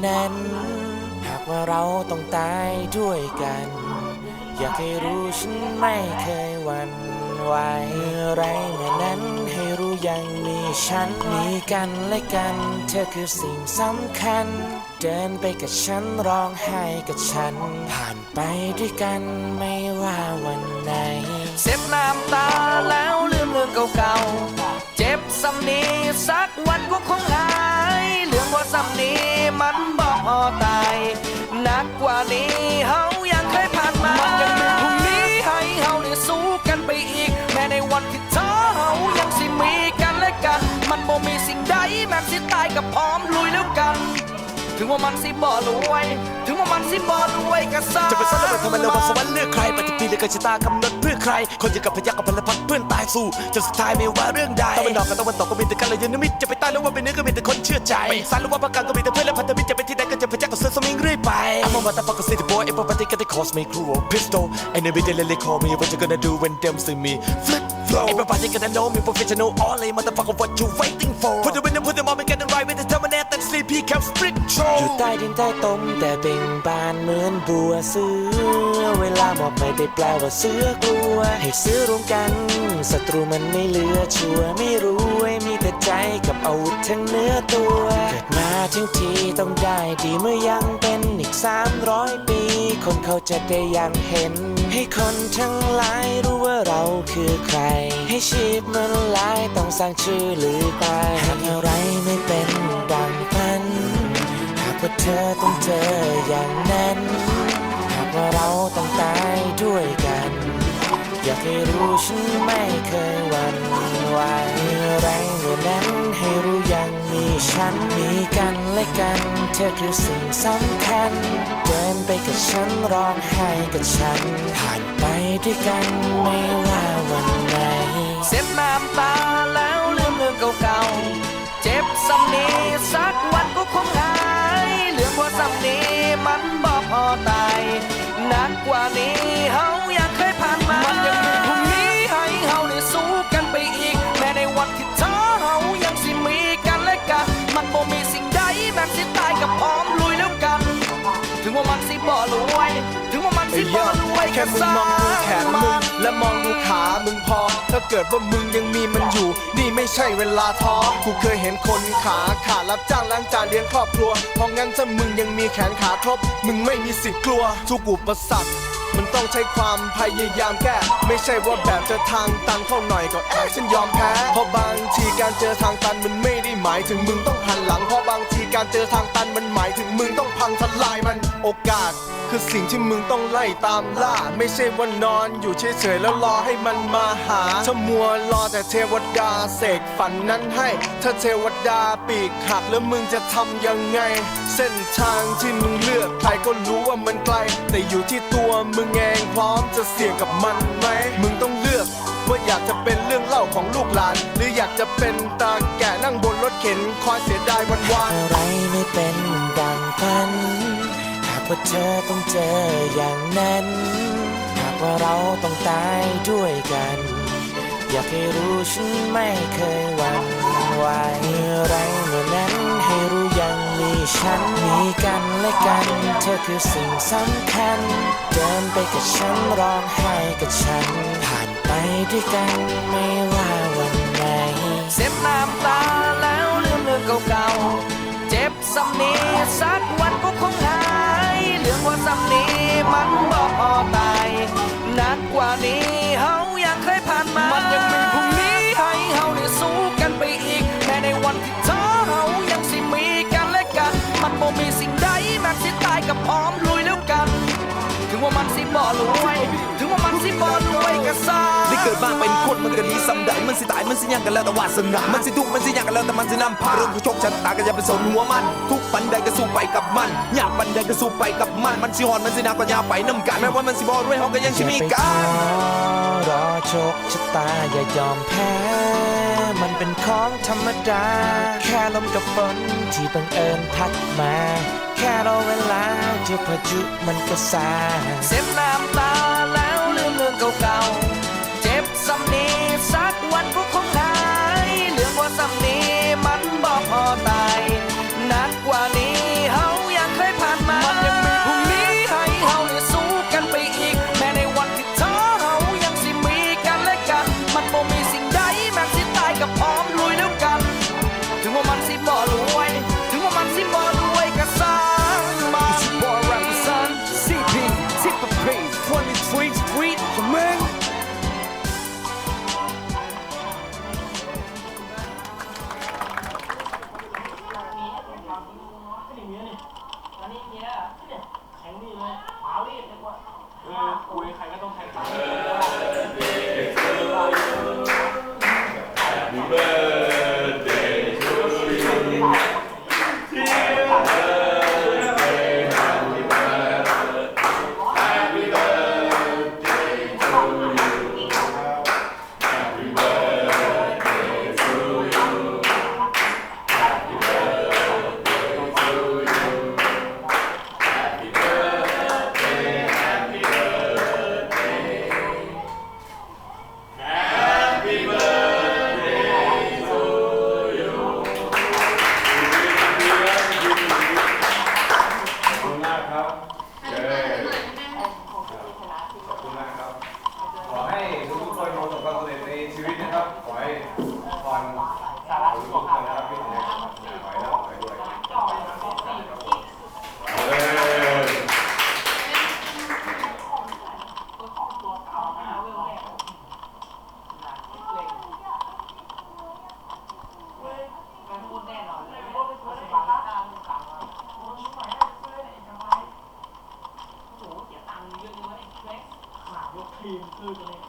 นั้นหากว่าเราต้องตายด้วยกันอยากให้รู้ฉันไม่เคยหวั่นไหวอะไรเมื่อนั้นให้รู้ยังมีฉันมีกันและกันเธอคือสิ่งสำคัญเดินไปกับฉันร้องไห้กับฉันผ่านไปด้วยกันไม่ว่าวันไหนเจ็บน้ำตาแล้วลืมเรื่องเก่าๆเจ็บซ้ำนี้สักวันก็คงหายเรื่องว่าซ้ำนี้มันบอกพอตายหนักกว่านี้เฮายังเคยผ่านมามันยังมีพรุ่งนี้ให้เฮาได้สู้กันไปอีกแม้ในวันที่ท้อเฮายังสิมีกันและกันมันบ่มีสิ่งใดแม้สิตายกับพร้อมลุยแล้วกันถึงว่ามันสิบ่รวยถึงว่ามันสิบ่รวยก็ซ้ำจะเป็นสัตว์ระเบิดทำไมเราวันสวรรค์เลือกใครปฏิทินเลือกชะตากำหนดเพื่อใครคนจะกับพยักกับพลพักเพื่อนตายสู้จนสุดท้ายไม่ว่าเรื่องใดตะวันออกกับตะวันตกก็มีแต่กันเลยยันมิตรจะไปใต้หรือว่าเป็นเนื้อก็มีแต่คนเชื่อใจไม่สารหรือว่าประกันก็มีแต่เพื่อนและพันธมิตรจะไปที่ใดก็จะพยักกับเสือสมิงเรื่อยไป I'm a motherfucker city boy everybody got the cause me cruel pistol and every day they call me what you gonna do when them see me flip flow everybody gonna know me professional all a motherfucker what you waiting for put the winner put them on me get it right with the terminate and sleep he can sprint show อยู่ใต้ดินใต้ตมแต่เบ่งบานเหมือนบัวเสือเวลาหมอบไม่ได้แปลว่าเสือกลัวให้เสือรวมกันศัตรูมันไม่เหลือชัวไม่รู้มีแต่ใจกับอาวุธทั้งเนื้อตัวเกิดมาทั้งทีต้องได้ดีเมื่อยังเป็นอีก300 ปีคนเขาจะได้ยังเห็นให้คนทั้งหลายรู้ว่าเราคือใครให้ชีพมันลายต้องสร้างชื่อหรือไปหากอะไรไม่เป็นดังฝันหากว่าเธอต้องเจออย่างนั้นหากว่าเราต้องตายด้วยกันอยากให้รู้ฉันไม่เคยหวั่นไหวอะไรเมื่อนั้นให้รู้ยังมีฉันมีกันและกันเธอคือสิ่งสำคัญเดินไปกับฉันร้องไห้กับฉันผ่านไปด้วยกันไม่ว่าวันไหนเจ็บน้ำตาแล้วลืมเรื่องเก่าๆเจ็บซ้ำนี้สักวันก็คงหายเรื่องว่าซ้ำนี้มันบอกพอตายหนักกว่านี้เฮายังเคยผ่านมามันยังมีพรุ่งนี้ให้เฮาได้สู้กันไปอีกแม้ในวันที่ท้อเฮายังสิมีกันและกันมันบ่มีสิ่งใดแม้สิตายกับพร้อมลุยแล้วกันถึงว่ามันสิบ่รวยถึงว่ามันสิบ่รวยแค่มึงมองดูแขนมึงและมองดูขามึงพอถ้าเกิดว่ามึงยังมีมันอยู่นี่ไม่ใช่เวลาท้อกูเคยเห็นคนขาขาดรับจ้างล้างจานเลี้ยงครอบครัวเพราะงั้นถ้ามึงยังมีแขนขาครบมึงไม่มีสิทธิ์กลัวทุกอุปสรรคมันต้องใช้ความพยายามแก้ไม่ใช่ว่าแบบเจอทางตันเข้าหน่อยก็ฉันยอมแพ้เพราะบางทีการเจอทางตันมันไม่ได้หมายถึงมึงต้องหันหลังเพราะบางทีการเจอทางตันมันหมายถึงมึงต้องพังทลายมันโอกาสคือสิ่งที่มึงต้องไล่ตามล่าไม่ใช่ว่านอนอยู่เฉยๆแล้วรอให้มันมาหาถ้ามัวรอแต่เทวดาเสกฝันนั้นให้ถ้าเทวดาปีกหักแล้วมึงจะทำยังไงเส้นทางที่มึงเลือกใครก็รู้ว่ามันไกลแต่อยู่ที่ตัวมึงเองพร้อมจะเสี่ยงกับมันไหมมึงต้องเลือกว่าอยากจะเป็นเรื่องเล่าของลูกหลานหรืออยากจะเป็นตาแก่นั่งบนรถเข็นคอยเสียดายวันวานอะไรไม่เป็นดังฝันหากว่าเธอต้องเจออย่างนั้นหากว่าเราต้องตายด้วยกันอยากให้รู้ฉันไม่เคยหวั่นไหวอะไรเมื่อนั้นให้รู้ยังมีฉันมีกันและกันเธอคือสิ่งสำคัญเดินไปกับฉันร้องไห้กับฉันผ่านไปด้วยกันไม่ว่าวันไหนเจ็บน้ำตาแล้วลืมเรื่องเก่าๆเจ็บซ้ำนี้สักวันก็คงหายเรื่องว่าซ้ำนี้มันบอกพอตายหนักกว่านี้เฮายังเคยผ่านมามันยังมีพรุ่งนี้ให้เฮาได้สู้กันไปอีกแม้ในวันที่ท้อเฮายังสิมีกันและกันมันบ่มีสิ่งใดแม้สิตายกับพร้อมลุยแล้วกันถึงว่ามันสิบ่รวยถึงว่ามันสิบ่รวยก็ซ่าได้เกิดมาเป็นคนมันก็ดีสำได้มันสิตายมันสิยังกันแล้วแต่วาสนามันสิทุกข์มันสิยังกันแล้วแต่มันสินำพาเรื่องผู้โชคชะตาก็อย่าไปสนหัวมันทุกปันใดก็สู้ไปกับมันยากปันใดก็สู้ไปกับมันมันสิหอนมันสิหนักก็อย่าไปน้ำกันแม้ว่ามันสิบ่รวยเฮาก็ยังสิมีกันรอโชคชะตาอย่ายอมแพ้มันเป็นของธรรมดาแค่ลมกับฝนที่บังเอิญพัดมาแค่รอเวลาเดี๋ยวพายุมันก็ซาเจ็บน้ำตาแล้วลืมเรื่องเก่าๆเจ็บซ้ำนี้สักวันก็คงหายเรื่องว่าซ้ำนี้มันบอกพอตายหนักกว่านี้เฮา ทีมคือตัวนี้